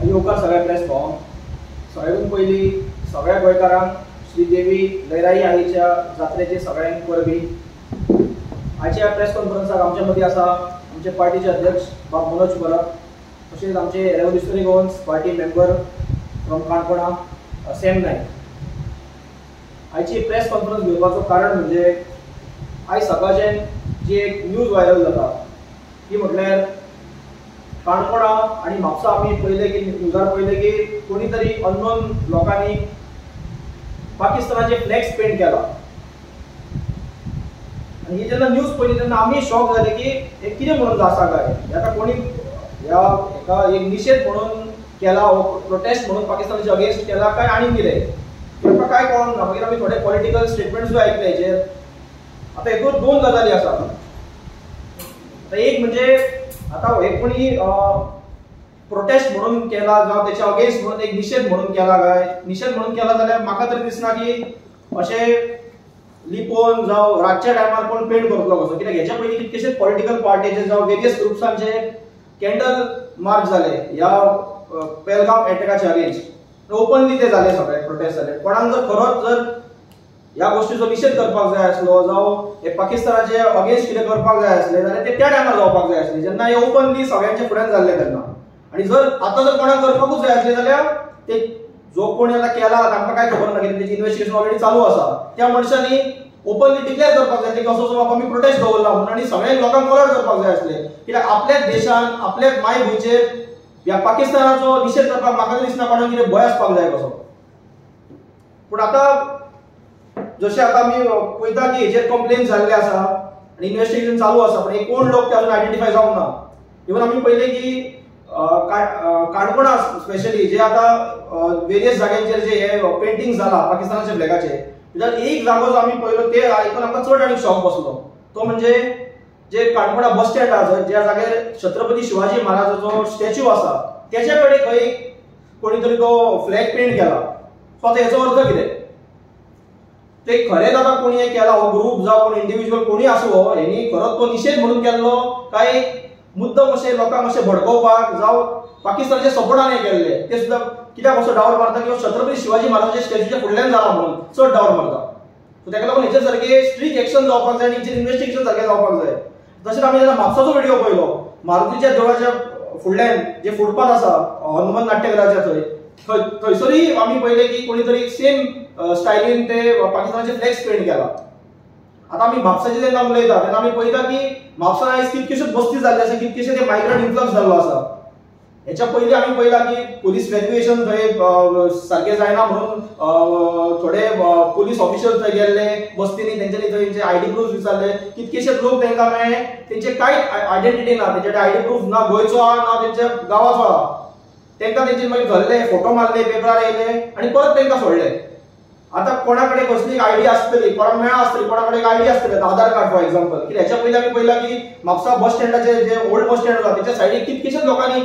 येवकार सगळ्या प्रेस पावोंक सगळ्यांत पयलीं सगळ्या गोंयकारांक श्रीदेवी लयराई आईच्या जात्रेचे सगळ्यांक परबी। आयच्या प्रेस कॉन्फरन्साक आमच्या मदीं आसा आमचे पार्टीचे अध्यक्ष बाब मनोज परब, तशेंच आमचे revolutionary Goans party member from काणकोणा सॅम नायक। आयची प्रेस कॉन्फरन्स घेवपाचो कारण म्हणजे आयज सकाळचें जी एक न्यूज व्हायरल जाता ती म्हटल्यार काणकोणा आनी म्हापसा आमी पळयलें की न्यूजार पळयलें की कोणी तरी अननोन लोकांनी पाकिस्तानाचे फ्लॅग्स पेंट केला आनी ही जेन्ना न्यूज पळयली तेन्ना आमी शॉक जाले की हे कितें म्हणून आसा काय, आतां कोणी ह्या एक निशेध म्हणून केला हो प्रोटेस्ट म्हणून पाकिस्तानाच्या अगेन्स्ट केला काय आनी कितें म्हाका काय कळोंक ना। मागीर आमी थोडे पॉलिटिकल स्टेटमेंट्सूय आयकले हेचेर। आतां हेतून दोन गजाली आसा। आतां एक म्हणजे आता हे कोणी प्रोटेस्ट म्हणून केला जावं त्याच्या अगेन्स्ट म्हणून एक निषेध म्हणून केला काय, निषेध म्हणून केला जाल्यार म्हाका तरी दिसना की अशें लिपोवन जावं रातच्या टायमार कोण पेंट करतलो कसो, कित्याक हेच्या पयलीं कितकेशेच पॉलिटिकल पार्टीचे जावं वेरियस ग्रुप्सांचे कॅन्डल मार्च जाले ह्या पहलगाम एटॅकाच्या अगेन्स्ट, ओपनली ते जाले सगळे प्रोटेस्ट जाले। कोणाक जर खरोच जर ह्या गोष्टीचो निषेध करपाक जाय आसलो जावं हे पाकिस्तानाचे अगेन्स्ट कितें करपाक जाय आसले जाल्यार ते त्या टायमार जावपाक जाय आसले जेन्ना हे ओपनली सगळ्यांच्या फुड्यान जाल्ले तेन्ना। आनी जर आतां जर कोणाक करपाकूच जाय आसले जाल्यार ते जो कोणी आतां केला तांकां काय खबर ना कित्याक तेची इन्व्हेस्टिगेशन ऑलरेडी चालू आसा, त्या मनशांनी ओपनली डिक्लेअर करपाक जाय की असो बाबा आमी प्रोटेस्ट दवरला म्हणून आनी सगळ्या लोकांक अलर्ट करपाक जाय आसले, कित्याक आपल्याच देशान आपल्याच मायभूंयचेर ह्या पाकिस्तानाचो निषेध करपाक म्हाका दिसना कोणाक कितें भंय आसपाक जाय कसो। पूण आतां जशें आतां आमी पळयता की हेचेर कंप्लेन जाल्ले आसा आनी इन्व्हेस्टिगेशन चालू आसा, पण हे कोण लोक ते अजून आयडेंटिफाय जावंक ना। इवन आमी पळयलें की काणकोणा स्पेशली जे आतां वेरियस जाग्यांचेर जे हे पेंटिंग जाला पाकिस्तानाच्या फ्लॅगाचे, तातूंत एक जागो जो आमी पळयलो ते आयकून आमकां चड आनी शॉक बसलो, तो म्हणजे जे काणकोणा बस स्टँड आसा ज्या जाग्यार छत्रपती शिवाजी महाराजाचो स्टॅच्यू आसा त्याच्या कडेन खंय कोणी तरी तो फ्लॅग पेंट केला। सो आतां हेचो अर्थ कितें, ते खरेंच आतां कोणी हे केला हो ग्रुप जावं कोण इंडिव्हिज्युअल कोणी आसूं हेणी खरोच तो निषेध म्हणून केल्लो काय मुद्दम अशें लोकांक अशें भडकोवपाक जावं पाकिस्तानाच्या सपोर्टान हे केल्ले ते सुद्दां कित्याक असो डावर मारता की छत्रपती शिवाजी महाराजाच्या स्टॅच्यूच्या फुडल्यान जाला म्हणून चड डावर मारता। सो ताका लागून हेचे सारके स्ट्रिक्ट एक्शन जावपाक जाय आनी हेचेर इन्व्हेस्टिगेशन सारकें जावपाक जाय। तशेंच आमी जेन्ना म्हापसाचो व्हिडिओ पळयलो मारुतीच्या देवळाच्या फुडल्यान जे फुटपाथ आसा हनुमान नाट्यगृहाच्या थंयसरूय आमी पळयलें की कोणी तरी सेम स्टायलीन ते पाकिस्तानाचे फ्लॅग्स पेंट केला। आतां आमी म्हापसाचे जेन्ना उलयता तेन्ना आमी पळयता की म्हापसा आयज कितकेश्योच बस्ती जाल्ले आसा, कितकेशे ते मायग्रंट इन्फ्लक्स जाल्लो आसा। हेच्या पयलीं आमी पळयला की पुलीस व्हॅल्युएशन थंय सारकें जायना म्हणून थोडे पुलीस ऑफिशियल थंय गेल्ले बस्तींनी, तेंच्यांनी थंयचे आयडी प्रूफ विचारले, कितकेशेच लोक तांकां मेळ्ळे तेंचे कांय आयडेंटिटी ना, तेंचे आयडी प्रूफ ना गोंयचो आहा ना तेंच्या गांवाचो आहा, तांकां तेंचे मागीर धरले, फोटो मारले, पेपरार येयले आनी परत तांकां सोडले। आतां कोणा कडेन कसली आयडी आसतली, कोणाक मेळा आसतली, कोणा कडेन आयडी आसतली, आधार कार्ड फॉर एक्झाम्पल, कित्याक हेच्या पयलीं आमी पळयला की म्हापसा बस स्टँडाचे जे ओल्ड बस स्टँड आसा तेच्या सायडीक कितकेशेच लोकांनी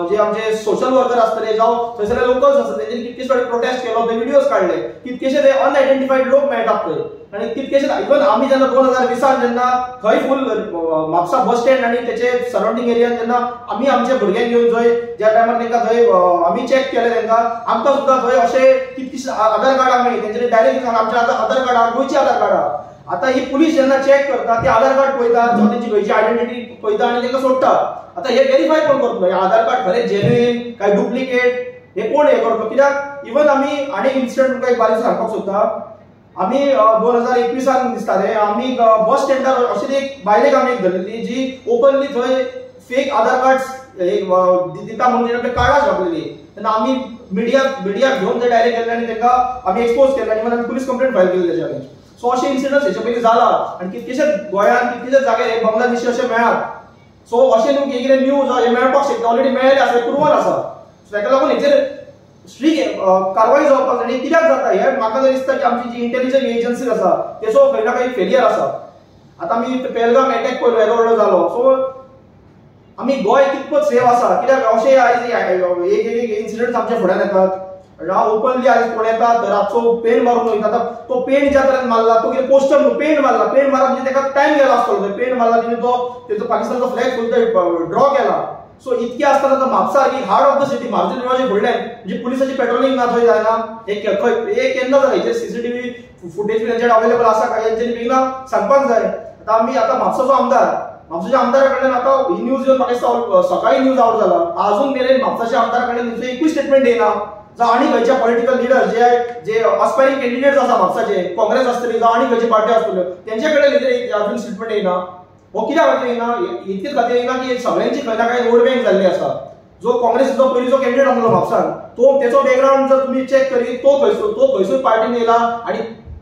जे आमचे सोशल वर्कर आसतले जावं थंयसरले लोकल्स आसतले तेंच्यांनी कितकेशे फावटी प्रोटेस्ट केलो, ते व्हिडिओज काडले, कितकेशे ते अनआयडेंटिफाईड लोक मेळटात थंय आनी कितकेशे इवन आमी जेन्ना 2020 जेन्ना थंय फूल म्हापसा बस स्टँड आनी तेचे सराउंडिंग एरियान जेन्ना आमी आमच्या भुरग्यांक घेवन थंय ज्या टायमार तांकां थंय आमी चॅक केले तांकां आमकां सुद्दां थंय अशे कितकेशे आधार कार्ड मेळ्ळी, तेंच्यांनी डायरेक्ट आमचे आधार कार्ड आहा गोंयची आधार कार्ड आहा। आता ही पुलीस जेन्ना चॅक करता ते आधार कार्ड पळयता जावं तेंची खंयची आयडेंटिटी पळयता आनी तांकां सोडटा। आता हे व्हेरीफाय कोण करतलो, हे आधार कार्ड खरें जेन्युइन काय डुप्लिकेट हे कोण हे करतलो, कित्याक इवन आमी आनी एक इन्सिडंट तुमकां एक बारीक सांगपाक सोदता। आमी 2021 दिसता रे आमी बस स्टँडार अशी एक बायलेक आमी एक धरलेली जी ओपनली थंय फेक आधार कार्ड दिता म्हणून आपले कार्डां छापलेली, तेन्ना आमी मिडिया घेवन ते डायरेक्ट गेले आनी तांकां आमी एक्सपोज केले आनी आमी पुलीस कंप्लेंट फायल केली तेच्या अगेन्स्ट। सो अशे इन्सिडंट्स हेच्या पयलीं जाला आनी कितकेशेच गोंयांत कितकेशेच जाग्यार हे बांगलादेशी अशे मेळात। सो अशें न्हू की कितें न्यूज हे मेळपाक शकता, ऑलरेडी मेळ्ळेले आसा, प्रूवन आसा। सो ताका लागून हेचेर स्ट्रिक्ट कारवाई जावपाक जाय। कित्याक जाता हे म्हाका दिसता की आमची जी इंटेलिजन्स एजन्सीज आसा तेचो खंय ना खंय फेलियर आसा। आतां आमी पहलगाम अटॅक पळयलो येदो व्हडलो जालो, सो आमी गोंय कितपत सेफ आसा, कित्याक अशें आयज एक इन्सिडंट्स आमच्या फुड्यान येतात राव ओपनली आयज कोण येता रातचो पेंट मारून वयता. आता तो पेंट ज्या तरेन मारला तो कितें पोस्टर न्हू, पेंट मारला. पेंट मारप म्हणजे तेका टाइम गेला आसतलो. पेंट मारला तिने तो तेजो पाकिस्तानचो फ्लॅग सुद्दां ड्रॉ केला. सो इतके आसतना तो म्हापसा ही heart of the city Mapusa दरवाजे फुडल्यान म्हणजे पुलिसाची पेट्रोलिंग ना थंय जायना. एक केन्ना जाता हेचेर सीसीटीव्ही फुटेज तेंचेर अवेलेबल आसा काय हेंच्यांनी बेगिना सांगपाक जाय. आता म्हापसाचो आमदार, म्हापसाच्या आमदारा कडल्यान आता ही न्यूज येवन म्हाका दिसता सकाळी न्यूज आउट जाला. अजून मेरेन म्हापसाच्या आमदारा कडल्यान दुसरें एकूय स्टेटमेंट येना. जावं आनी खंयच्या पॉलिटिकल लिडर जे अस्पायरिंग कॅन्डिडेट्स आसा म्हापसाचे, काँग्रेस आसतली जावं आनी खंयची पार्टी आसतल्यो, तेंचे कडेन अजून स्टेटमेंट येना. हो कित्याक खातीर येना? इतकेच खातीर येना की सगळ्यांची खंय ना खंय वोट बँक जाल्ली आसा. जो काँग्रेसीचो पयलींचो कॅन्डिडेट आसलो म्हापसान तेचो बॅकग्राऊंड जर तुम्ही चेक करीत तो खंयसूर पार्टीन येयला आनी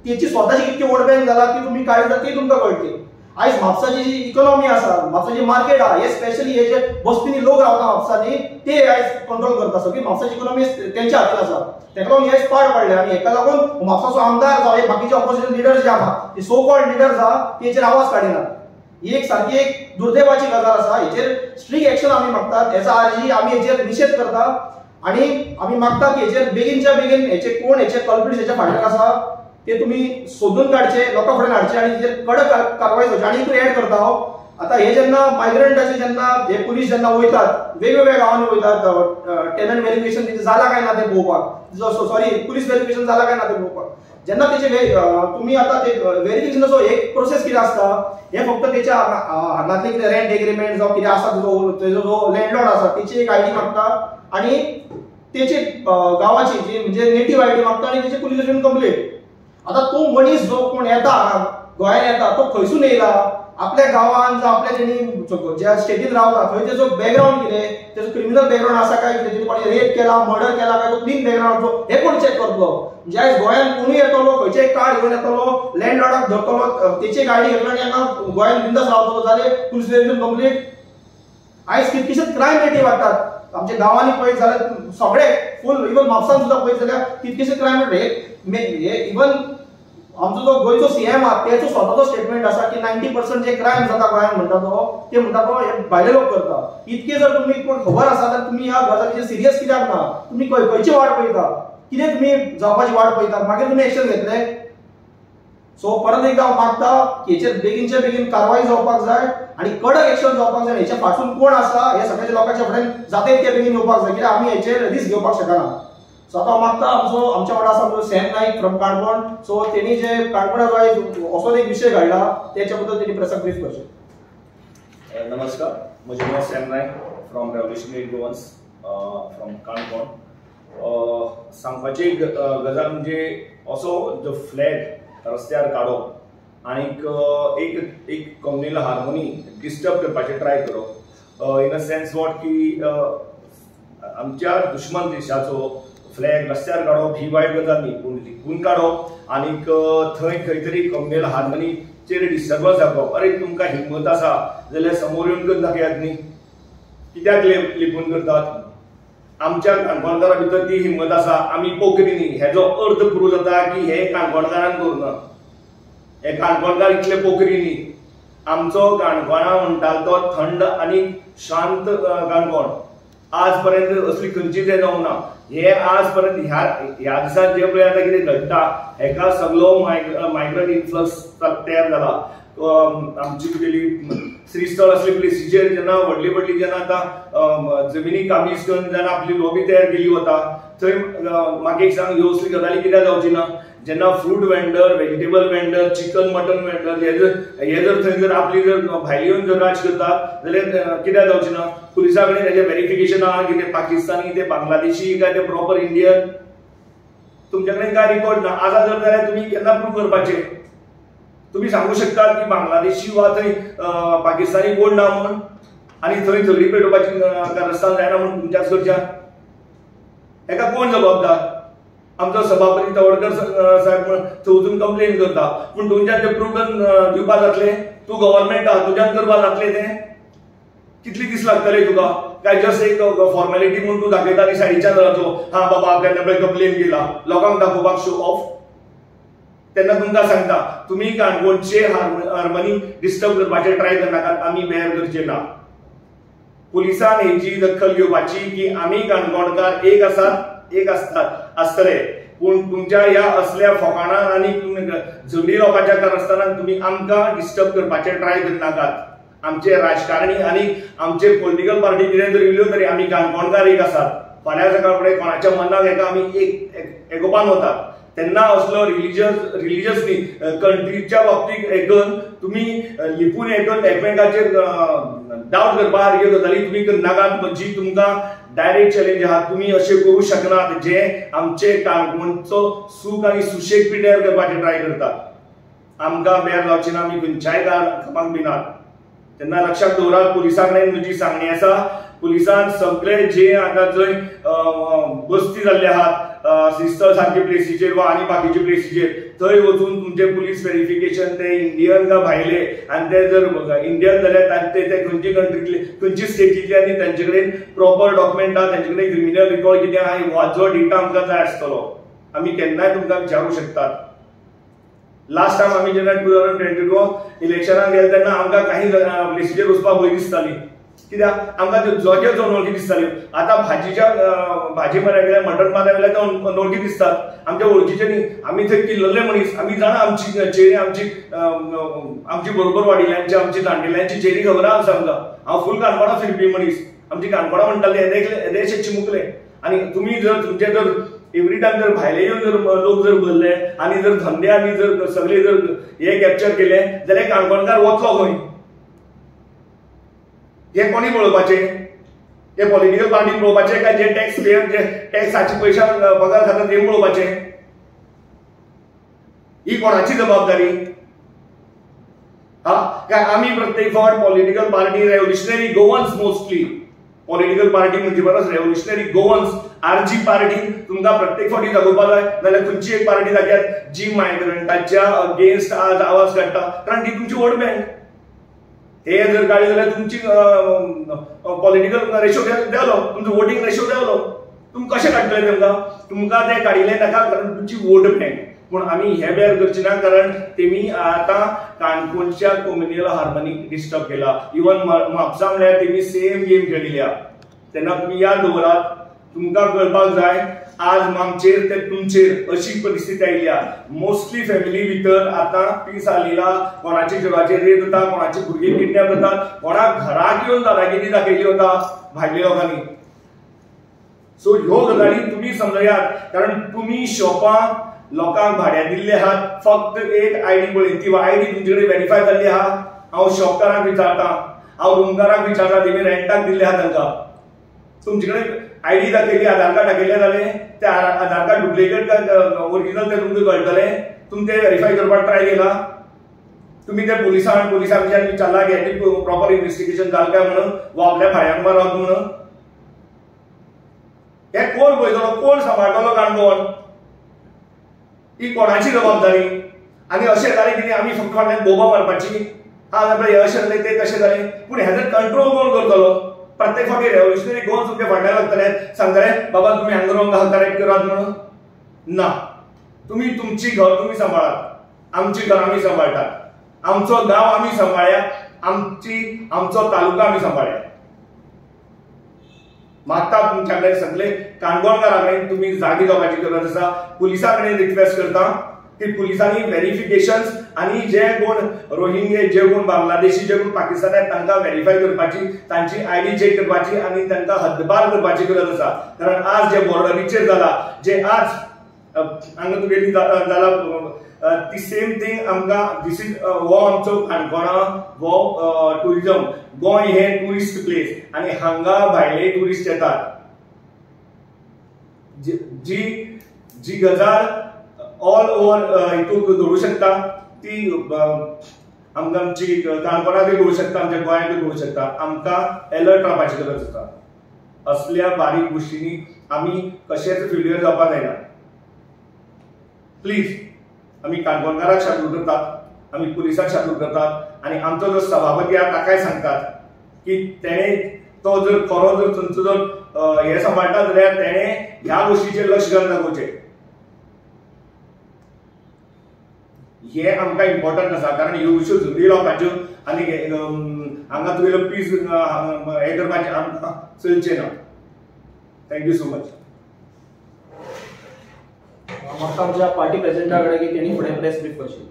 तेची स्वताची कितकी वोट बँक जाला ती तुम्ही काडटा ती तुमकां कळटली. आयज म्हापसाची जी इकॉनॉमी आसा, म्हापसाची मार्केट आहा, हे स्पेशली हे जे बस्तीनी लोक रावता म्हापसानी ते आयज कंट्रोल करता. सगळी म्हापसाची इकॉनॉमी तेंच्या हातीन आसा. तेका लागून हे पाड पडले आनी हेका लागून म्हापसाचो आमदार जावं हे बाकीचे ऑपोजिशन लिडर्स जे आहा ते सो कॉल्ड लिडर्स आहा तेचेर आवाज काडिना. ही एक सारखी एक दुर्दैवाची गजाल आसा. हेचेर स्ट्रिक्ट एक्शन आमी मागतात. हेचा आरजी आमी हेचेर निषेध करता आनी आमी मागता की हेचेर बेगीनच्या बेगीन हेचे कोण हेचे कल्प्रिट्स हेच्या फाटल्यान आसा ते तुम्ही सोदून काडचे, लोकां फुड्यान हाडचे आनी हेचेर कडक कारवाई जावची. आनी एक ऍड करता हांव, आता हे जेन्ना मायग्रंटाचे जेन्ना हे पुलीस जेन्ना वयतात वेगवेगळ्या गावांनी वयतात टेनंट व्हेरिफिकेशन तेचे जाला काय ना ते पळोवपाक, सॉरी पुलीस व्हेरिफिकेशन जाला काय ना ते पळोवपाक. जेन्ना तेचे तुम्ही आता ते व्हेरिफिकेशनाचो एक प्रोसेस कितें आसता हे फक्त तेच्या हांगातले कितें रेंट एग्रीमेंट जावं कितें आसा तेजो जो लँडलॉर्ड आसा तेची एक आयडी मागता आनी तेची गावाची जी म्हणजे नेटिव्ह आयडी मागता आनी तेची पुलीस स्टेशन कंप्लीट. आता तो मनीस जो कोण येता गोंयांत येता तो खंयसून येयला, आपल्या गांवांत जावं आपल्या जेणी ज्या स्टेटीन रावता थंय तेजो बॅकग्राऊंड कितें, तेजो क्रिमिनल बॅकग्राऊंड आसा काय, तेणी कोणी रेप केला, मर्डर केला काय, तो क्लीन बॅकग्राऊंड हे कोण चेक करतलो. म्हणजे आयज गोंयांत कोणूय येतलो खंयचेय कार्ड घेवन येतलो, लँडलॉर्डाक धरतलो, तेची गाडी घेतलो आनी हांगा गोंयांत बिंदास रावतलो जाले पुलीस व्हेरिफिकेशन कंप्लीट. आयज कितकेशेच क्रायम रेटी वाडटात. आमच्या गांवांनी पळयत जाल्यार सगळे फुल इवन म्हापसान सुद्दां पळयत जाल्यार कितकेशे क्रायम रेट हे इवन आमचो जो गोंयचो सीएम आहा तेचो स्वताचो स्टेटमेंट आसा की 90% जे क्रायम जाता गोंयांत म्हणटा तो ते म्हणटा तो भायले लोक करता. इतके जर तुम्ही खबर आसा जाल्यार तुम्ही ह्या गजालीचेर सिरियस कित्याक ना? तुम्ही खंयची वाट पळयता, कितें तुम्ही जावपाची वाट पळयता, मागीर तुम्ही एक्शन घेतले. सो परत एकदा हांव मागता की हेचेर बेगीनच्या बेगीन कारवाई जावपाक जाय आनी कडक एक्शन जावपाक जाय. हेच्या फाटसून कोण आसा हे सगळ्या लोकांच्या फुड्यान जाता तितके बेगीन येवपाक जाय, कित्याक आमी हेचेर रिस्क घेवपाक शकना. सो आता मागता आमच्या वांगडा आसा Sam Naik from Canacona. So तेणी जे काणकोणाचो आयज असो एक विशय घडला त्याच्या बद्दल तेणी प्रेसाक ब्रीफ करचें. नमस्कार, म्हजें नांव Sam Naik from revolutionary Goans from Canacona. सांगपाची गजाल म्हणजे असो जो फ्लॅग रस्त्यार काडप आनीक एक कम्युनल हार्मोनी डिस्टर्ब करपाचे ट्राय करप इन अ सेन्स वॉट की आमच्या दुश्मन देशाचो फ्लॅग रस्त्यार काडप ही वायट गजाल न्ही, पूण लिपून काडप आनीक थंय खंय तरी कम्युनल हार्मोनीचेर डिस्टर्बन्स दाखोवप. अरे तुमकां हिम्मत आसा जाल्यार समोर येवन करून दाखयात न्ही, कित्याक लिपून करतात? आमच्या काणकोणकारा भितर ती हिम्मत आसा, आमी पोखरी न्ही हेजो अर्थ प्रूव जाता की हे काणकोणकारान करूना. हे काणकोणकार इतले पोखरी न्ही. आमचो काणकोणा म्हणटा तो थंड आनी शांत काणकोण. आज पर्यंत असली खंयचीच हे जावंक ना. हे आज पर्यंत ह्या दिसांत जे पळय आतां कितें घडटा हेका सगळो मायग्रंट इन्फ्लक्स तयार जाला. आमची तुगेली श्रीस्थळ असले प्लेसीचेर जेन्ना व्हडली जेन्ना आतां जमिनी कामीज करून जेन्ना आपली लॉबी तयार केली वता थंय म्हाका एक सांग ह्यो असली गजाली कित्याक जावची ना? जेन्ना fruit vendor, vegetable vendor, chicken mutton vendor हे जर थंय जर आपली जर भायली येवन जर राज करतात जाल्यार कित्याक जावची ना? पुलिसा कडेन हेजें व्हेरिफिकेशन आहा कितें पाकिस्तानी ते बांगलादेशी काय ते प्रॉपर इंडियन? तुमचे कडेन काय रिकॉर्ड ना. आसा जर जाल्यार तुमी केन्ना प्रूव करपाचे? तुम्ही सांगू शकतात की बांगलादेशी वा थंय पाकिस्तानी कोण ना म्हणून आनी थंय झगडी पेटोवपाची कारस्थान जायना म्हणून तुमच्याच कडच्यान? हेका कोण जबाबदार? आमचो सभापती तवडकर साहेब थंय वचून कंप्लेन करता, पूण तुमच्यान ते प्रूफ दिवपा जातले? तूं गव्हर्नमेंट आहा, तुज्यान करपा जातले तें? कितले दीस लागतले तुका? काय जस्ट एक फॉर्मॅलिटी म्हणून तूं दाखयता आनी सायडीच्यान रावचो हा बाबा केन्ना पळय कंप्लेन केला लोकांक दाखोवपाक शो ऑफ? तेन्ना तुमकां सांगता तुम्ही काणकोणचे हार्मोनी डिस्टर्ब करपाचे ट्राय करनाकात, आमी बेर करचे ना. पुलिसान हेची दखल घेवपाची की आमी काणकोणकार एक आसात एक आसतले, पूण तुमच्या ह्या असल्या फोकाणान आनी झगडी लोकांच्या कारस्थानाक तुम्ही आमकां डिस्टर्ब करपाचे ट्राय करनाकात. आमचे राजकारणी आनी आमचे पॉलिटिकल पार्टी कितें जर येयल्यो तरी आमी काणकोणकार एक आसात. फाल्यां सकाळ फुडें कोणाच्या मनाक एका आमी एक एकोपान वतात तेन्ना असलो रिलिजियस न्ही कंट्रीच्या बाबतीत एकून तुम्ही लिपून एकून एकमेकाचेर डावट करपा सारक्यो गजाली तुम्ही करनाकात. जी तुमकां डायरेक्ट चॅलेंज आहा तुम्ही अशें करूं शकनात जे आमचे काणकोणचो सूख आनी सुशेग पिड्यार करपाचे ट्राय करतात. आमकां बेर लावचे ना, आमी खंयच्याय कामाक भिनात. तेन्ना लक्षात दवरात, पुलिसां कडेन म्हजी सांगणी आसा. पुलिसान सगळे जे आतां जंय बस्ती जाल्ले आहात श्रीस्थळ सारखे प्लेसीचेर वा आनी बाकीचे प्लेसीचेर थंय वचून तुमचे पुलीस व्हेरिफिकेशन ते इंडियन काय भायले आनी ते जर इंडियन जाल्यार ते खंयची कंट्रीतले खंयची स्टेटीतले आनी तांचे कडेन प्रॉपर डॉक्युमेंट आहा, तांचे कडेन क्रिमिनल रिकॉर्ड कितें आहा हो डेटा आमकां जाय आसतलो. आमी केन्नाय तुमकां विचारूं शकतात. लास्ट टायम आमी जेन्ना 2022 इलेक्शनाक गेले तेन्ना आमकां काही प्लेसीचेर वचपाक भंय दिसताली. कित्याक आमकां त्यो जोग्यो जो नोळखी दिसताल्यो. आतां भाजी माऱ्या गेल्यार मटण माऱ्या गेल्यार त्यो नोळखी दिसतात. आमच्या वळखीचे न्ही, आमी थंय किल्लले मनीस, आमी जाणा आमची चेरी आमची बरोबर वाडिल्यांची आमची जाणटेल्यांची चेरी खबर आसा आमकां. हांव फूल काणकोणा फिरपी मनीस. आमची काणकोणा म्हणटाली येदेशे चिमुकले. आनी तुमी जर तुमचे जर एवरी टाइम जर भायले येवन जर लोक जर भरले आनी जर धंदे आनी जर सगळे जर हे कॅप्चर केले जाल्यार काणकोणकार वतलो खंय? हे कोणी पळोवपाचे? हे पॉलिटिकल पार्टीन पळोवपाचे काय जे टॅक्स पेयर जे टॅक्साचे पैसे पगार खातात ते पळोवपाचे? ही कोणाची जबाबदारी? काय आमी प्रत्येक फावट political party revolutionary Goans mostly political party म्हणजे परस रेव्होल्युशनरी गोवन्स आरजी पार्टी तुमकां प्रत्येक फावटी दाखोवपा जाय नाल्यार खंयची एक पार्टी दाखयात जी मायग्रंटाच्या अगेन्स्ट आज आवाज काडटा, कारण ती तुमची वोट बँक. हे जर काडले जाल्यार तुमची पॉलिटिकल रेशो देवलो, तुमचो वोटिंग रेशो देवलो. तुमकां कशें काडटले तुमकां ते काडिल्ले नाका कारण तुमची वोट बँक. पूण आमी हे बेर करचे ना कारण तेमी आतां काणकोणच्या कम्युनियल हार्मोनीक डिस्टर्ब केला. इवन म्हापसा म्हळ्यार तेमी सेम गेम खेळिल्ल्या. तेन्ना तुमी याद दवरात, तुमकां कळपाक जाय आज आमचेर ते तुमचेर अशी परिस्थिती आयल्या. मोस्टली फॅमिली भितर आतां पीस आलेला, कोणाचे चेडवाचे रेप जाता, कोणाचे भुरगे किडनॅप जातात, कोणाक घराक येवन दादागिरी दाखयली वता भायल्या लोकांनी. सो ह्यो गजाली तुमी समजयात, कारण तुमी शॉपां लोकांक भाड्या दिल्ले आहात. फक्त एक आयडी पळय, ती आयडी तुमचे कडेन व्हेरीफाय जाल्ली आहा. हांव शॉपकारांक विचारता, हांव रूमकारांक विचारता, तेमी रेंटाक दिल्ले आहा तांकां. तुमचे कडेन आयडी दाखयली, आधार कार्ड दाखयले जालें, ते आधार कार्ड डुप्लिकेट काय ओरिजिनल ते तुमकां कळटलें. तुमी ते व्हेरीफाय करपाक ट्राय केला? तुमी ते पुलिसांक विचारला की हेची प्रॉपर इन्व्हेस्टिगेशन जालें काय म्हणून, वो आपल्या भाड्याक मारत म्हणून? हे कोण पळयतलो, कोण सांबाळटलो काणकोण? ही कोणाची जबाबदारी? आणि अशें जालें कितें आमी फक्त फाटल्यान बोबा मारपाची? हे अशें जालें ते तशें जालें, पूण हेजो कंट्रोल कोण करतलो? प्रत्येक फावटी रेव्होल्युशनरी गोवन तुमच्या फाटल्यान लागतले, सांगतले बाबा तुम्ही हांगा रॉंग आहा करेक्ट करात म्हणून? ना, तुम्ही तुमची घर तुम्ही सांबाळात, आमची घर आमी सांबाळटात, आमचो गांव आमी सांबाळया, आमचो तालुका आमी सांबाळया. मागता तुमच्या कडेन सगळे काणकोणकारां कडेन तुम्ही जागी जावपाची गरज आसा. पुलिसां कडेन रिक्वेस्ट करता की पुलिसांनी व्हेरिफिकेशन्स आणि जे कोण रोहिंगे, जे कोण बांगलादेशी, जे कोण पाकिस्तानी आहेत तांकां व्हेरीफाय करपाची, तांची आयडी चेक करपाची आणि तांकां हद्दपार करपाची गरज आसा. कारण आज जे बॉर्डरीचेर जाला, जे आज हांगा तुगेली जाला ती सेम थिंग आमकां दिस इज हो आमचो काणकोणा हो टुरिजम. गोंय हे टुरिस्ट प्लेस आणि हांगा भायले टुरिस्ट येतात. जी गजाल ऑल ओव्हर हितूंक घडू शकता ती आमची काणकोणाकय घडू शकता, आमच्या गोंयाकय घडू शकता. आमकां अलर्ट रावपाची गरज आसा. असल्या बारीक गोष्टींनी आमी कशेच फेल्युअर जावपाक जायना. प्लीज आमी काणकोणकाराक शादूर करतात, आमी पुलिसाक शादूर करतात आणि आमचो जो सभापती आहा ताकाय सांगतात की तेणे तो जर खरो जर तुमचो जर हे सांबाळटा जाल्यार तेणे ह्या गोष्टीचेर लक्ष घालून दाखोवचें. हे आमकां इम्पॉर्टंट आसा कारण ह्यो इश्यू झगडी लावपाच्यो आनी हांगा तुगेलो पीस हे करपाचें आमकां चलचें ना. Thank you so much. म्हाका आमच्या पार्टी प्रेसिडेंटा कडेन की तेणी फुडें प्रेस ब्रीफ करची.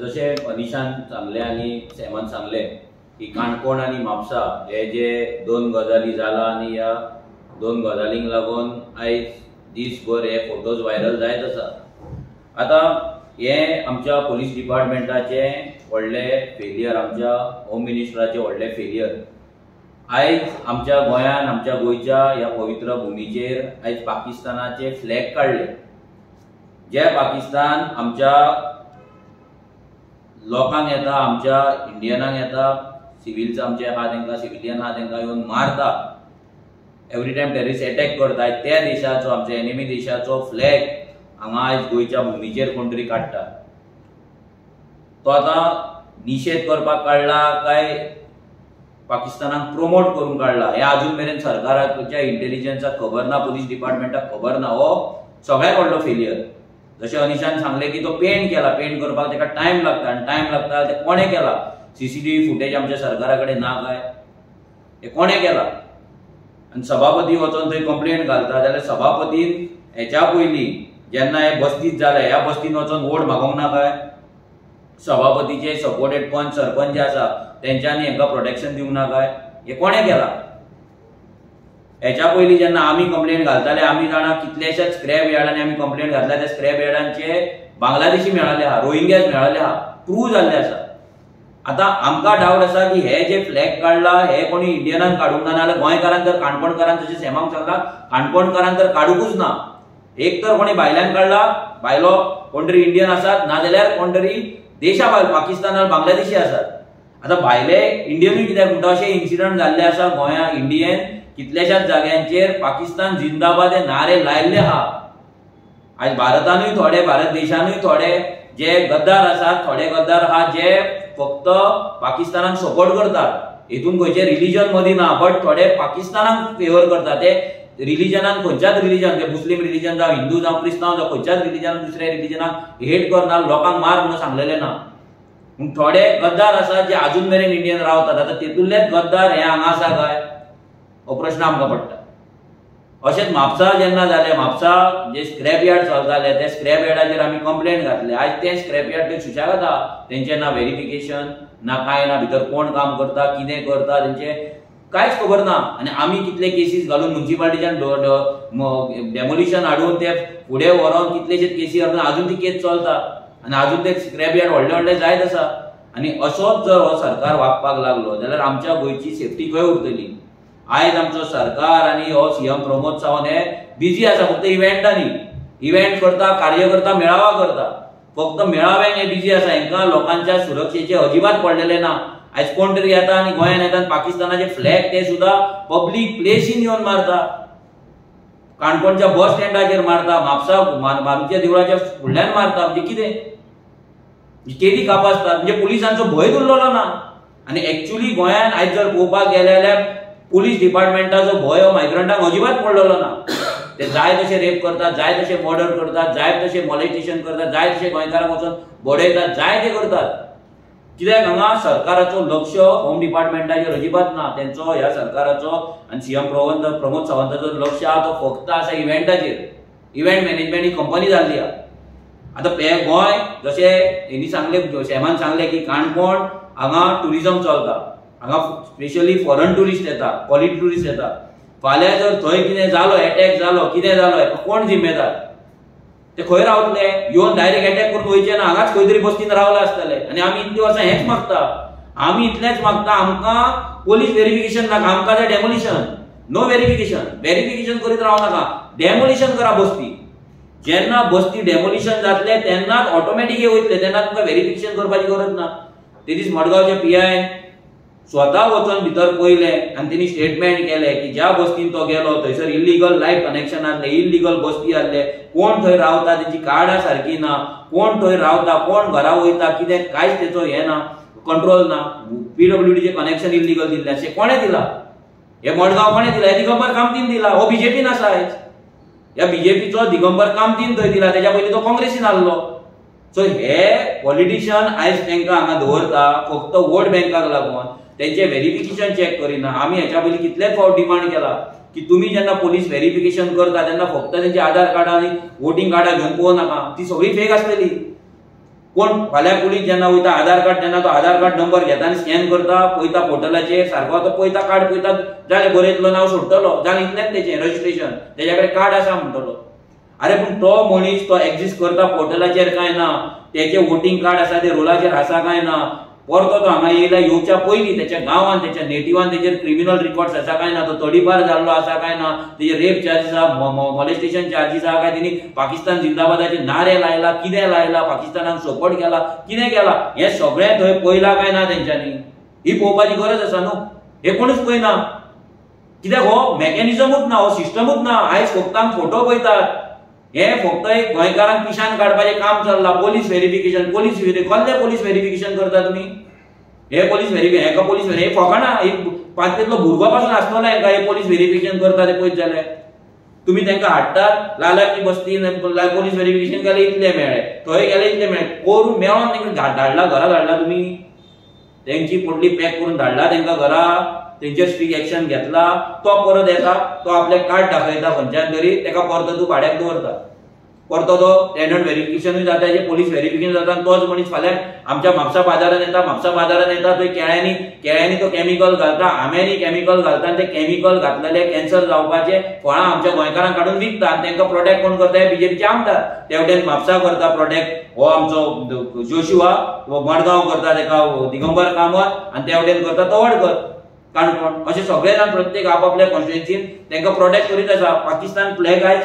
जशें अनिशान सांगलें आनी सॅमान सांगलें की काणकोण आनी म्हापसा हे जे दोन गजाली जाला आनी ह्या दोन गजालींक लागून आयज दीसभर हे फोटोज व्हायरल जायत आसा. आतां हे आमच्या पुलीस डिपार्टमेंटाचे व्हडले फेलियर, आमच्या होम मिनिस्टराचे व्हडले फेलियर. आयज आमच्या गोंयान, आमच्या गोंयच्या ह्या पवित्र भुमीचेर आयज पाकिस्तानाचे फ्लॅग काडले. जे पाकिस्तान आमच्या लोकांक येता, आमच्या इंडियनांक येता, सिव्हिल्स आमचे आहा तांकां, सिव्हिलियन आहा तांकां येवन मारता, एवरी टायम टेररिस्ट अटॅक करता. त्या देशाचो, आमच्या एनिमी देशाचो फ्लॅग हांगा आयज गोंयच्या भुमीचेर कोण तरी काडटा. तो आतां निशेध करपाक काडला काय पाकिस्तानाक प्रमोट करून काडला हे अजून मेरेन सरकाराच्या इंटेलिजन्साक खबर ना, पुलीस डिपार्टमेंटाक खबर ना. हो सगळ्यात व्हडलो फेलियर. जशें अनिशान सांगलें की तो पेंट केला, पेंट करपाक ताका टायम लागता आनी टायम लागता ते कोणें केला? CCTV फुटेज आमच्या सरकारा कडेन ना काय? हे कोणें केला? आनी सभापती वचोन थंय कंप्लेंट घालता जाल्यार सभापतीन हेच्या पयलीं जेन्ना हे बस्तीत जाले ह्या बस्तीन वचोन वोट मागोंक ना काय? सभापतीचे सपोर्टेड पंच, सरपंच जे आसा तेंच्यांनी हांकां प्रोटेक्शन दिवंक ना काय? हे कोणें केला? हेच्या पयलीं जेन्ना आमी कंप्लेंट घालताले, आमी जाणा कितलेशेच स्क्रॅप यार्डांनी आमी कंप्लेंट घातल्या, त्या स्क्रॅप यार्डांचे बांगलादेशी मेळाले आहा, रोहिंग्याज मेळाले आहा, प्रूव्ह जाल्ले आसा. आतां आमकां डावट आसा की हे जे फ्लॅग काडला हे कोणी इंडियनान काडूंक ना, नाल्यार गोंयकारान तर काणकोणकारान तशें सॅमाक सांगला काणकोणकारान तर काडूंकूच ना. एक तर कोणी भायल्यान काडला, भायलो कोण तरी इंडियन आसात, नाजाल्यार कोण तरी देशा भायर पाकिस्तानान बांगलादेशी आसात. आतां भायले इंडियनूय कित्याक म्हणटा अशें इन्सिडंट जाल्ले आसा गोंया, इंडियेन कितल्याशाच जाग्यांचेर पाकिस्तान जिंदाबाद हे नारे लायल्ले आहा. आज भारतानूय थोडे, भारत देशानूय थोडे जे गद्दार आसात, थोडे गद्दार आहात जे फक्त पाकिस्तानाक सपोर्ट करतात. हितून खंयचे रिलीजन मदीं ना, बट थोडे पाकिस्तानाक फेवर करतात. ते रिलीजनान खंयच्याच रिलीजन, ते मुस्लिम रिलीजन जावं, हिंदू जावं, क्रिस्तांव जावं, खंयच्याच रिलीजन दुसऱ्या रिलीजनाक हेट करना, लोकांक मार म्हणून सांगलेले ना. पूण थोडे गद्दार आसात जे अजून मेरेन इंडियन रावतात. आतां तेतूंतलेच गद्दार हे हांगा आसा काय? हो प्रश्न आमकां पडटा. अशेंच म्हापसा जेन्ना जालें, म्हापसा जे स्क्रॅप यार्ड चलताले त्या स्क्रॅप यार्डाचेर आमी कंप्लेंट घातले. आयज ते स्क्रॅप यार्ड ते सुशेगाद आहा, तेंचे ना व्हेरिफिकेशन ना कांय ना, भितर कोण काम करता, कितें करता तेंचे कांयच खबर ना. आनी आमी कितले केसीस घालून म्युनिसिपालिटीच्यान डेमोलिशन हाडून ते फुडें व्हरोन कितलेशेच केसी हाडून अजून ती केस चलता आनी अजून ते स्क्रॅप यार्ड व्हडले व्हडले जायत आसा. आनी असोच जर हो सरकार वागपाक लागलो जाल्यार आमच्या गोंयची सेफ्टी खंय उरतली? आयज आमचो सरकार आनी हो CM प्रमोद सावंत हे बिजी आसा फक्त इव्हेंटांनी. इव्हेंट करता, कार्य करता, मेळावा करता, फक्त मेळाव्यांक हे बिजी आसा. हांकां लोकांच्या सुरक्षेचे अजिबात पडलेले ना. आयज कोण तरी येता आनी गोंयान येता आनी पाकिस्तानाचे फ्लॅग ते सुद्धा पब्लीक प्लेसीन येवन मारता, काणकोणच्या बस स्टँडाचेर मारता, म्हापसा मारुतीच्या देवळाच्या फुडल्यान मारता. म्हणजे कितें? केदी कापासतात, म्हणजे पुलिसांचो भंय उरलेलो ना. आनी एक्चुअली गोंयान आयज जर पळोवपाक गेले जाल्यार पुलीस डिपार्टमेंटाचो भंय हो मायग्रंटांक अजिबात पडलेलो ना. ते जाय तशे रेप करतात, जाय तशे मर्डर करतात, जाय तशे मॉलेस्टेशन करतात, जाय तशे गोंयकारांक वचून बडयतात, जाय ते करतात. कित्याक हांगा सरकाराचो लक्ष होम डिपार्टमेंटाचेर अजिबात ना. तेंचो ह्या सरकाराचो आनी CM प्रमोद सावंताचो लक्ष आहा तो फक्त आसा इव्हेंटाचेर. इव्हेंट मॅनेजमेंट ही कंपनी जाल्ली आहा. आतां हे गोंय जशें हेणी सांगलें, सॅमान सांगलें की काणकोण हांगा टुरिजम चलता, हांगा स्पेशली फॉरेन टुरिस्ट येता, क्वालिटी टुरिस्ट येता. फाल्यां जर थंय कितें जालो, अटॅक जालो, कितें जालो, हेका कोण जिम्मेदार? ते खंय रावतले? येवन डायरेक्ट अटॅक करून वयचे ना, हांगाच खंय तरी बस्तीन रावले आसतले. आनी आमी इतली वर्सां हेंच मागता, आमी इतलेंच मागता, आमकां पोलीस व्हेरिफिकेशन नाका, आमकां जाय डेमोलिशन. नो व्हेरिफिकेशन, व्हेरिफिकेशन करीत रावं नाका, डेमोलिशन करा बस्ती. जेन्ना बस्ती डेमोलिशन जातले तेन्नाच ऑटोमॅटीक हे वयतले, तेन्ना तुमकां व्हेरिफिकेशन करपाची गरज ना. ते दीस मडगांवच्या PIन स्वता वचून भितर पयले आनी तेणी स्टेटमेंट केलें की ज्या बस्तीन तो गेलो थंयसर इल्लीगल लायफ कनेक्शन आसले, इल्लीगल बस्ती आसले, कोण थंय रावता तेची कार्डां सारकी ना, कोण थंय रावता, कोण घरा वयता, कितें कांयच तेचो हें ना, कंट्रोल ना. PWDचे कनेक्शन इल्लीगल दिल्ले अशें कोणें दिला? हे मडगांव कोणें दिला? हे दिगंबर कामतीन दिला. हो BJPन आसा आयज. ह्या BJPचो दिगंबर कामतीन थंय दिला, तेच्या पयलीं तो काँग्रेसीन आसलो. सो हे पॉलिटिशियन आयज तांकां हांगा दवरता फक्त वोट बँकाक लागून. तेंचे व्हेरिफिकेशन चॅक करिना. आमी हेच्या पयलीं कितलेच फावट डिमांड केला की तुम्ही जेन्ना पोलीस व्हेरिफिकेशन करता तेन्ना फक्त त्यांचे आधार कार्ड आणि वोटिंग कार्डां घेवन पळोवं नाका, ती सगळी फेक आसलेली. कोण फाल्यां पुलीस जेन्ना वयता आधार कार्ड जेन्ना तो आधार कार्ड नंबर घेता आनी स्कॅन करता, पळयता पोर्टलाचेर सारको तो पळयता कार्ड पळयता जालें बरयतलो नांव सोडटलो, जालें इतलेंच तेचें रजिस्ट्रेशन, तेज्या कडेन कार्ड आसा म्हणटलो. अरे पूण तो मनीस तो एक्झिस्ट करता पोर्टलाचेर काय ना, तेचे वोटिंग कार्ड आसा ते रोलाचेर आसा काय ना, परतो तो हांगा येयला येवच्या पयलीं तेच्या गांवांत तेच्या नेटिवान तेचेर क्रिमिनल रिकॉर्ड्स आसा काय ना, तो तडीपार जाल्लो आसा काय ना, तेजे रेप चार्जीस आहा, मॉलेस्टेशन चार्जीस आहा काय, तेणी पाकिस्तान जिंदाबादाचे नारे लायला, कितें लायला, पाकिस्तानाक सपोर्ट केला, कितें केला, हें सगळें थंय पळयलां काय ना तेंच्यांनी. ही पळोवपाची गरज आसा न्हू, हे कोणूच पळयना. कित्याक हो मेकॅनिझमूच ना, हो सिस्टमूच ना. आयज फक्त आमी फोटो पळयतात, हे फक्त एक गोंयकारांक पिशान काडपाचें काम चल्लां. पोलीस व्हेरिफिकेशन, कसलें पोलीस व्हेरिफिकेशन करता तुमी? हे पोलीस व्हेरिफिकेशन, हेका पोलीस हे फकाणा, एक पांचवेतलो भुरगो पासून आसतलो हेका हे पोलीस व्हेरिफिकेशन करता ते पळयत जाल्यार. तुम्ही तांकां हाडटात लालाची बस्तीन पोलीस व्हेरिफिकेशन केलें इतले मेळ्ळे, थंय गेले इतले मेळ्ळे, करून मेळोन तांकां धाडला घरा धाडला तुमी. तेंची पोटली पॅक करून धाडला तांकां घरा, तेंचेर स्ट्रीक एक्शन घेतला. तो परत येता, तो आपले कार्ड दाखयता खंयच्यान तरी, तेका परतो तूं भाड्याक दवरता. परतो तो स्टँडर्ड व्हेरिफिकेशनूय जाता, पोलीस व्हेरिफिकेशन जाता, आनी तोच मनीस फाल्यां आमच्या म्हापसा बाजारात येता, थंय केळ्यांनी तो केमिकल घालता, आंब्यांनी केमिकल घालता, आनी ते केमिकल घातलेले कॅन्सर जावपाचे फळां आमच्या गोंयकारांक काडून विकता, आनी तांकां प्रोटेक्ट कोण करता? हे बीजेपीचे आमदार. तेवटेन म्हापसा करता प्रोटेक्ट हो आमचो जोशुआ, हो मडगांव करता तेका दिगंबर कामत, आनी तेवटेन करता तवडकर काणकोण. अशें सगळे जाण प्रत्येक आपापल्या कॉन्स्टिट्युएन्सीन तांकां प्रोटेक्ट करीत आसा. पाकिस्तान फ्लॅग आयज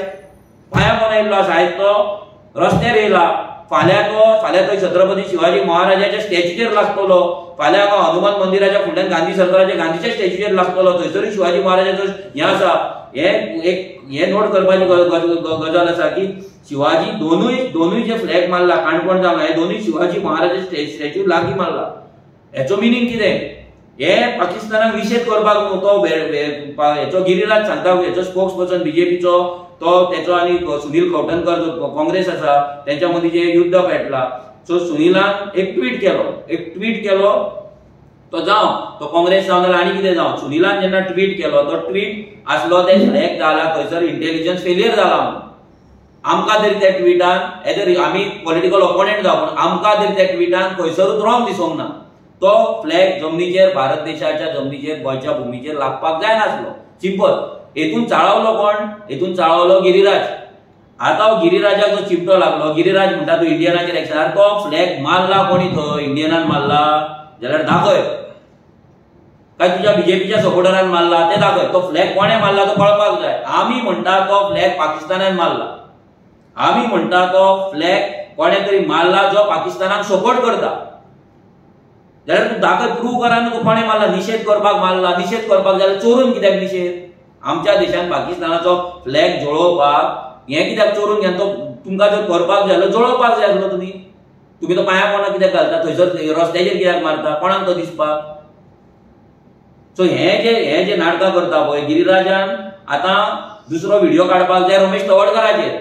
पांया पोंदा येयल्लो आसा, आयज तो रस्त्यार येयला, फाल्यां थंय छत्रपती शिवाजी महाराजाच्या स्टॅच्यूचेर लागतलो, फाल्यां हांगा हनुमान मंदिराच्या फुडल्यान गांधी सरकाराच्या गांधीच्या स्टॅच्यूचेर लागतलो, थंयसरूय शिवाजी महाराजाचो हें आसा. हे नोट करपाची गजाल आसा की शिवाजी दोनूय जे फ्लॅग मारला काणकोण जावं हे दोनूय शिवाजी महाराजाचे स्टॅच्यू लागीं मारला. हेचो मिनींग कितें? हे पाकिस्तानाक निषेध करपाक न्हू. तो हेचो गिरिराज सांगता, हेचो स्पोक्स पर्सन बीजेपीचो तो, तेचो आनी सुनील खवटणकर काँग्रेस आसा तेंच्या मदीं जे युद्ध पेटला. सो सुनीलान एक ट्वीट केलो तो जावं तो काँग्रेस जावं नाल्यार आनी कितें जावं, सुनीलान जेन्ना ट्वीट केलो तो ट्वीट आसलो ते हॅक जाला, खंयसर इंटेलिजन्स फेलियर जाला म्हणून. आमकां तरी त्या ट्विटान एज आमी पॉलिटिकल ओपोनंट जावं पूण आमकां तरी त्या ट्विटान खंयसरूच रॉंग दिसूंक ना. तो फ्लॅग जमनीचेर, भारत देशाच्या जमनीचेर, गोंयच्या भुमीचेर लागपाक जाय नासलो. सिंपल. हेतून चाळवलो कोण? हेतून चाळवलो गिरिराज. आता गिरिराजाक जो चिमटो लागलो, गिरिराज म्हणटा तूं इंडियनाचेर एक्शन, तो फ्लॅग मारला कोणी थंय? इंडियनान मारला जाल्यार दाखय, काय तुझ्या बीजेपीच्या सपोर्टरान मारला ते दाखय. तो फ्लॅग कोणे मारला तो कळपाक जाय. आमी म्हणटा तो फ्लॅग पाकिस्तानान मारला, आमी म्हणटा तो फ्लॅग कोणे तरी मारला जो पाकिस्तानाक सपोर्ट करता, जाल्यार तूं दाखय, प्रूव करा न्हू. तूं कोणे मारला? निषेध करपाक मारला. निषेध करपाक जाल्यार चोरून कित्याक निषेध? आमच्या देशान पाकिस्तानाचो फ्लॅग जळोवपाक हें कित्याक चोरून घेवन तो तुमकां जर करपाक जाय जाल्यार जळोवपाक जाय आसलो. तुमी तो पांया पोंदा कित्याक घालता? थंयसर रस्त्याचेर कित्याक मारता? कोणाक तो दिसपाक? सो हे जे नाटकां करता पळय गिरिराजान, आतां दुसरो व्हिडिओ काडपाक जाय रमेश तवडकराचेर.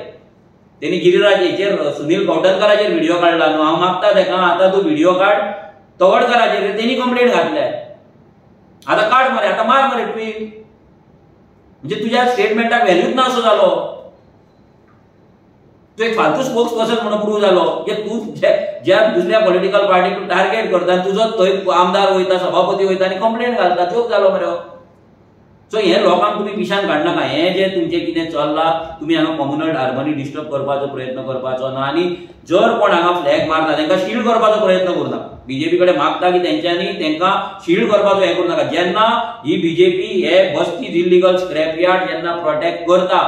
तेणी गिरिराजेचेर सुनील खवटणकराचेर व्हिडिओ काडला न्हू. हांव मागता तेका आतां तूं व्हिडिओ काड तवडकराचेर. तेणी कंप्लेंट घातल्या, आतां काड मरे, आतां मार मरे ट्वीट. म्हणजे तुझ्या स्टेटमेंटाक व्हॅल्यूच ना असो जालो. तू एक फालतू स्पोक्स पर्सन म्हणून प्रूव्ह जालो की तू ज्या दुसऱ्या पॉलिटिकल पार्टीक तू टार्गेट करता, तुजो थंय आमदार वयता, सभापती वयता आनी कंप्लेंट घालता. जोक जालो मरे. सो हे लोकांक तुम्ही पिशान काडनाका. हे जे तुमचे कितें चल्ला, तुम्ही हांगा कम्युनल हार्मनी डिस्टर्ब करपाचो प्रयत्न करपाचो ना. आनी जर कोण हांगा फ्लॅग मारता तांकां शील्ड करपाचो प्रयत्न करूं नाका. बीजेपी कडेन मागता की तेंच्यांनी तांकां शील्ड करपाचो हें करूं नाका. जेन्ना ही बीजेपी हे बस्तीज इल्लीगल स्क्रॅप यार्ड जेन्ना प्रोटेक्ट करता,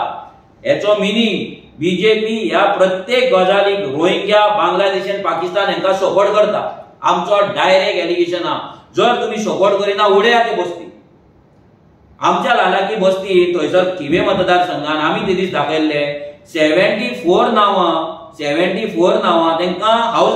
हेचो मिनींग बीजेपी ह्या प्रत्येक गजालीक रोहिंग्या, बांगलादेश, पाकिस्तान हांकां सपोर्ट करता. आमचो डायरेक्ट एलिगेशन आहा. जर तुमी सपोर्ट करिना उडया ते बस्ती. आमच्या लालाकी बस्ती थंयसर थिवे मतदारसंघान आमी ते दीस दाखयल्ले 74 नांवां तांकां हाऊस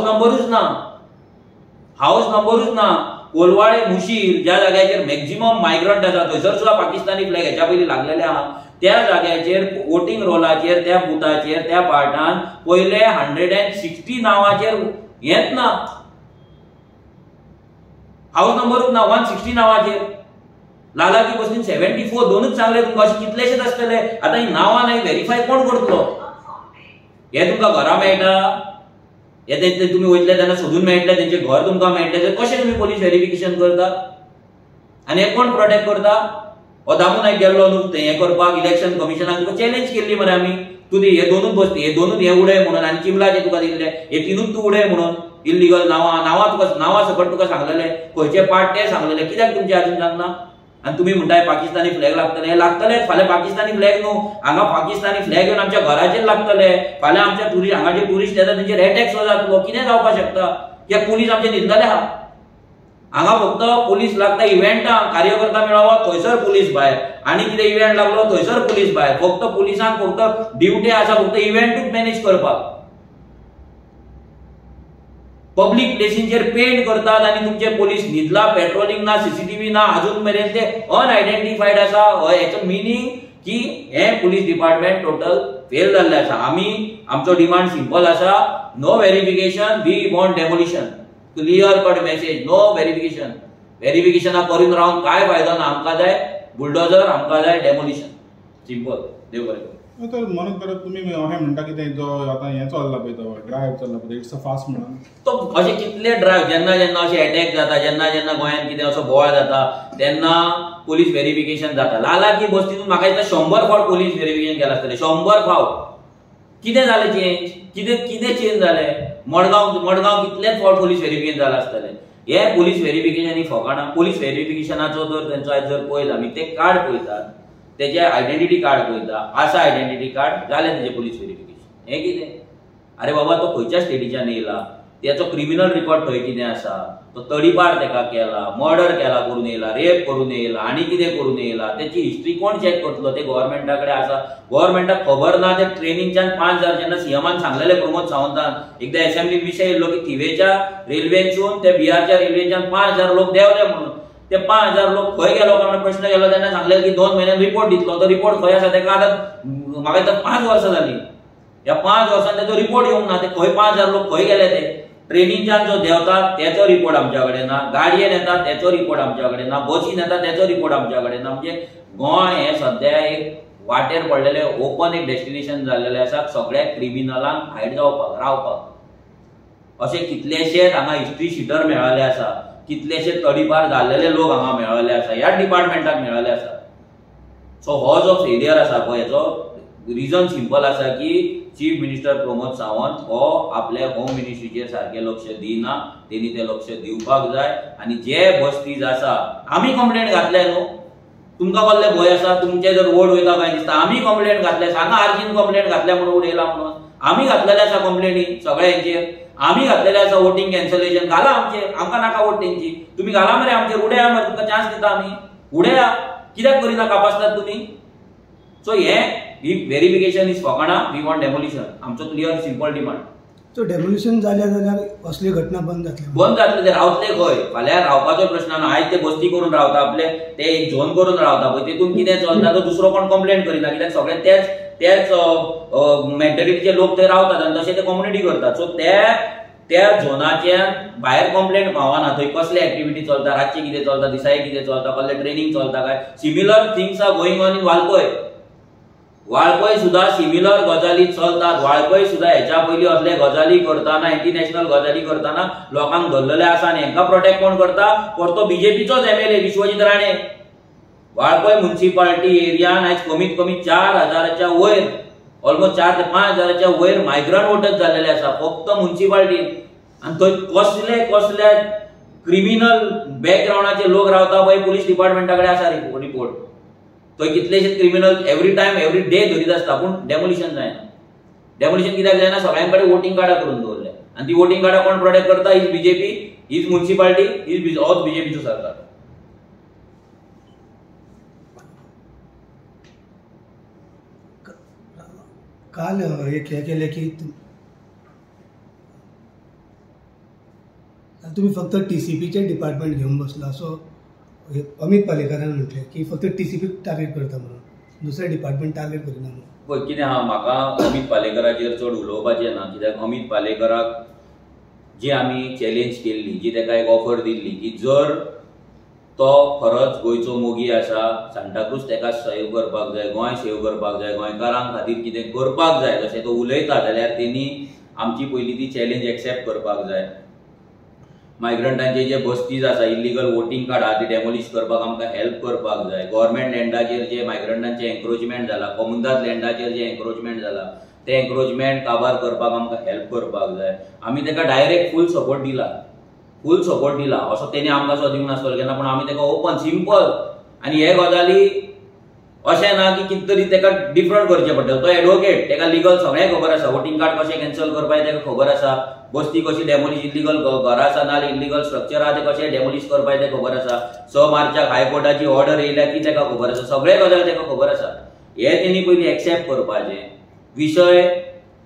नंबरूच ना. कोलवाळे, मुशीर ज्या जाग्याचेर मॅक्झिमम मायग्रंट आसा थंयसर सुद्धा पाकिस्तानी फ्लॅग हेच्या पयलीं लागलेले आहा. त्या जाग्याचेर वोटिंग रोलाचेर, त्या बुथाचेर, त्या पार्टान पयले 160 नांवाचेर हेच ना, हाऊस नंबरूच ना. 160 नांवाचेर लालाची बसतीन 74 दोनच चांगले तुमकां अशें कितलेशेच आसतले. आतां ही नांवां नाही व्हेरीफाय कोण करतलो? हे तुमकां घरा मेळटा, हे तुम्ही वयतले तेन्ना सोदून मेळटले, तेंचे घर तुमकां मेळटले, कशें तुम्ही पोलीस व्हेरिफिकेशन करता? आनी हे कोण प्रोटेक्ट करता? हो दामू नायक गेल्लो न्हू हें करपाक इलेक्शन कमिशनाक, तुका चॅलेंज केल्ली मरे आमी, तूं हे दोनूच बसती, हे दोनूच हे उडय म्हणून, आनी चिमलाचे तुका दिल्ले हे तीनूच तूं उडय म्हणून. इल्लीगल नांवां तुका नांवां सकट तुका सांगलेले, खंयचे पार्ट ते सांगलेले, कित्याक तुमचे आजून सांगना? आनी तुमी म्हणटाय पाकिस्तानी फ्लॅग लागतले. हे लागतले फाल्यां पाकिस्तानी फ्लॅग न्हू, हांगा पाकिस्तानी फ्लॅग येवन आमच्या घराचेर लागतले. फाल्यां आमच्या टुरिस्ट हांगा जे टुरिस्ट येतात तेंचेर अटॅक जातलो. कितें जावपाक शकता? कित्याक पुलीस आमचे न्हिदलेले आहा. हांगा फक्त पुलीस लागता इव्हेंटां, कार्यकर्ता मेळावा थंयसर पुलीस भायर, आनी कितें इव्हेंट लागलो थंयसर पुलीस भायर. फक्त पुलिसांक फक्त ड्युटी आसा फक्त इव्हेंटूच मॅनेज करपाक. पब्लीक प्लेसींचेर पेंट करतात आनी तुमचे पोलीस न्हिदला, पेट्रोलिंग ना, सीसीटीव्ही ना, अजून मेरेन ते अनआयडेंटिफायड आसा. हेचो मिनींग की हे पुलीस डिपार्टमेंट टोटल फेल जाल्ले आसा. आमचो डिमांड सिंपल आसा, no verification, we want demolition. Clear cut message, no verification. Verification करून रावन काय फायदो ना. आमकां जाय बुलडोजर, आमकां जाय डेमोलिशन. सिंपल. देव बरें. तर म्हणत परत तुम्ही अशें म्हणटा की जो आतां हें चल्ला पळय तो ड्रायव्ह चल्ला पळय इट्स अ फास्ट म्हणून तो अशे कितले ड्रायव्ह जेन्ना जेन्ना अशे अटॅक जाता, जेन्ना जेन्ना गोंयांत कितें असो बोवाळ जाता तेन्ना पोलीस व्हेरिफिकेशन जाता. लालाची बस्तीतून म्हाका दिसता 100 फावट पोलीस व्हेरिफिकेशन केलां आसतलें. 100 फावट. कितें जालें चेंज? कितें चेंज जालें? मडगांव कितलेच फावट पोलीस व्हेरिफिकेशन जालां आसतलें. हे पोलीस व्हेरिफिकेशन ही फकाणां. पोलीस व्हेरिफिकेशनाचो जर तेंचो आयज जर पळयत आमी ते कार्ड पळयतात, तेजे आयडेंटिटी कार्ड पळयता, आसा आयडेंटिटी कार्ड, जालें तेजें पोलीस व्हेरिफिकेशन. हें कितें? अरे बाबा तो खंयच्या स्टेटीच्यान येयला, त्याचो क्रिमिनल रिकॉर्ड थंय कितें आसा, तो तडीपार तेका केला, मर्डर केला करून येयला, रेप करून येयला, आनी कितें करून येयला, तेची हिस्ट्री कोण चॅक करतलो? ते गव्हर्नमेंटा कडेन आसा. गव्हर्नमेंटाक खबर ना. ते ट्रेनिंगच्यान 5000 जेन्ना सीएमान सांगलेले प्रमोद सावंतान एकदा असेंब्लीत विशय येयल्लो की थिवेच्या रेल्वेंतसून ते बिहारच्या रेल्वेच्यान 5000 लोक देंवले म्हणून. ते 5000 लोक खंय गेलो काय प्रश्न केलो तेन्ना सांगलें की 2 म्हयन्यान रिपोर्ट दितलो. तो रिपोर्ट खंय आसा तेका आतां म्हाका दिसता 5 वर्सां जालीं. ह्या 5 वर्सांत तेजो रिपोर्ट येवंक ना. ते खंय 5000 लोक खंय गेले? ते ट्रेनींच्यान जो देंवतात तेचो रिपोर्ट आमच्या कडेन ना, गाडयेन येतात तेचो रिपोर्ट आमच्या कडेन ना, बसीन येतात तेचो रिपोर्ट आमच्या कडेन ना. म्हणजे गोंय हें सद्या एक वाटेर पडलेलें ओपन एक डेस्टिनेशन जाल्लेलें आसा सगळ्या क्रिमिनलांक हायड जावपाक, रावपाक. अशे कितलेशेच हांगा हिस्ट्री शिटर मेळ्ळेले आसा, कितलेशे तडीपार जाल्लेले लोक हांगा मेळ्ळेले आसा, ह्या डिपार्टमेंटाक मेळ्ळेले आसा. सो हो जो फेलियर आसा पळय हेचो रिजन सिंपल आसा की चीफ मिनिस्टर प्रमोद सावंत हो आपल्या होम मिनिस्ट्रीचेर सारकें लक्ष दिना. तेणी ते लक्ष दिवपाक जाय. आनी जे बस्तीज आसा आमी कंप्लेंट घातले न्हू, तुमकां कसले भंय आसा? तुमचे जर वोट वयता काय दिसता आमी कंप्लेंट घातले, सांगा आर्जीन कंप्लेंट घातल्या म्हणून उडयला म्हणून. आमी घातलेले आसा कंप्लेंटी सगळ्यांचेर. आमी घातलेले आसा वोटींग कॅन्सलेशन. घाला आमचेर, आमकां नाका वोट तेंची. तुमी घाला मरे आमचेर, उडया मरे, तुमकां चान्स दिता आमी. उडया. कित्याक करिना कापासतात तुमी? सो ही व्हेरिफिकेशन इज फकाणा. We want demolition. आमचो clear simple demand. So demolition जाल्यार असली घटना बंद जातले. ते रावतले खंय? फाल्यां रावपाचो प्रश्न ना. आयज ते बस्ती करून रावता, आपले ते एक झोन करून रावता पळय, तेतून कितें चलता तो दुसरो कोण कंप्लेंट करिना. कित्याक सगळे त्याच मेंटॅलिटीचे लोक थंय रावतात आनी तशें ते कम्युनिटी करतात. सो त्या झोनाच्या भायर कंप्लेंट पावना. थंय कसले एक्टिविटी चलता, रातचे कितें चलता, दिसाळी कितें चलता, कसले ट्रेनिंग चलता काय. Similar things are going on in Valpoi सुद्धा सिमिलर गजाली चलतात. वाळपय सुद्धा हेच्या पयलीं असले गजाली करताना, इंटरनॅशनल गजाली करताना लोकांक धरलेले आसा आनी हेंकां प्रोटेक्ट कोण करता? परतो बीजेपीचोच MLA विश्वजीत राणे. वाळपय म्युनिसिपालिटी एरियान आयज कमीत कमी 4000च्या वयर, ऑलमोस्ट 4 ते 5000च्या वयर मायग्रंट वोटर्स जाल्लेले आसा फक्त म्युनिसिपालिटीन. आनी थंय कसले क्रिमिनल बॅकग्राउंडाचे लोक रावता पळय, पुलीस डिपार्टमेंटा कडेन आसा रिपोर्ट. थंय कितलेशेच क्रिमिनल एवरी डे धरीत आसता, पूण डेमोलिशन जायना. डेमोलिशन कित्याक जायना? सगळ्यां कडेन वोटींग कार्डां करून दवरले. आनी ती वोटींग कार्डां कोण प्रोटेक्ट करता? Is BJP, is municipality, is all बीजेपीचो सरकार. काल एक हे केले की तुम्ही फक्त TCPचे डिपार्टमेंट घेऊन बसला. सो अमित पालेकरान म्हटले की फक्त TCP टार्गेट करता म्हणून, दुसरे डिपार्टमेंट टार्गेट करिना म्हणून. पळय कितें आहा, म्हाका अमित पालेकराचेर चड उलोवपाचें ना. कित्याक अमित पालेकराक जी आमी चॅलेंज केल्ली, जी तेका एक ऑफर दिल्ली की जर तो खरोच गोंयचो मोगी आसा. सांताक्रूज तेका सेव करपाक जाय, गोंय सेव करपाक जाय, गोंयकारांक खातीर कितें करपाक जाय जशें तो उलयता जाल्यार तेणी आमची पयली ती चॅलेंज एक्सेप्ट करपाक जाय. मायग्रंटांचे जे बस्तीज आसा, इलिगल वोटींग कार्ड आहा ती डेमोलिश करपाक आमकां हेल्प करपाक जाय. गव्हर्मेंट लँडाचेर जे मायग्रंटांचे एन्क्रोचमेंट जाला, कमुनदाद लँडाचेर जे एन्क्रोचमेंट जाला ते एन्क्रोचमेंट काबार करपाक आमकां हेल्प करपाक जाय. आमी तेका डायरेक्ट फूल सपोर्ट दिला असो तेणी आमकां सो दिवंक नासतलो केन्ना, पूण आमी तेका ओपन सिंपल आनी हे गजाली अशें ना की कितें तरी तेका डिफरंट करचें पडटलें. तो एडवोकेट, तेका लिगल सगळें खबर आसा. वोटींग कार्ड कशें कॅन्सल करपाचें तेका खबर आसा. बस्ती कशी डेमोलिश, इलिगल घरां आसा नाल्यार इलिगल स्ट्रक्चर आहा ते कशें डेमोलिश करपाचें तेका खबर आसा. 6 मार्चाक हायकोर्टाची ऑर्डर येयल्या की तेका खबर आसा. सगळे गजाली तेका खबर आसा. हे तेणी पयलीं एक्सेप्ट करपाचें. विशय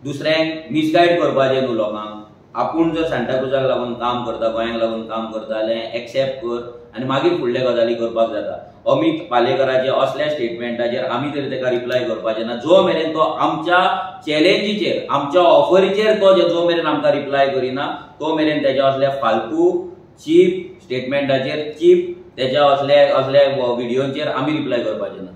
दुसऱ्यांक मिसगायड करपाचें न्हू लोकांक. आपूण जर सांताक्रूजाक लागून काम करता, गोंयाक लागून काम करता जाल्यार एक्सेप्ट कर आनी मागीर फुडले गजाली करपाक जाता. अमित पालेकराचे असल्या स्टेटमेंटाचेर आमी तरी तेका रिप्लाय करपाचें ना जो मेरेन तो आमच्या चॅलेंजीचेर, आमच्या ऑफरीचेर तो जो मेरेन आमकां रिप्लाय करिना तो मेरेन तेच्या असल्या फालतू चीप स्टेटमेंटाचेर, चीप तेच्या असल्या व्हिडिओचेर आमी रिप्लाय करपाचें ना.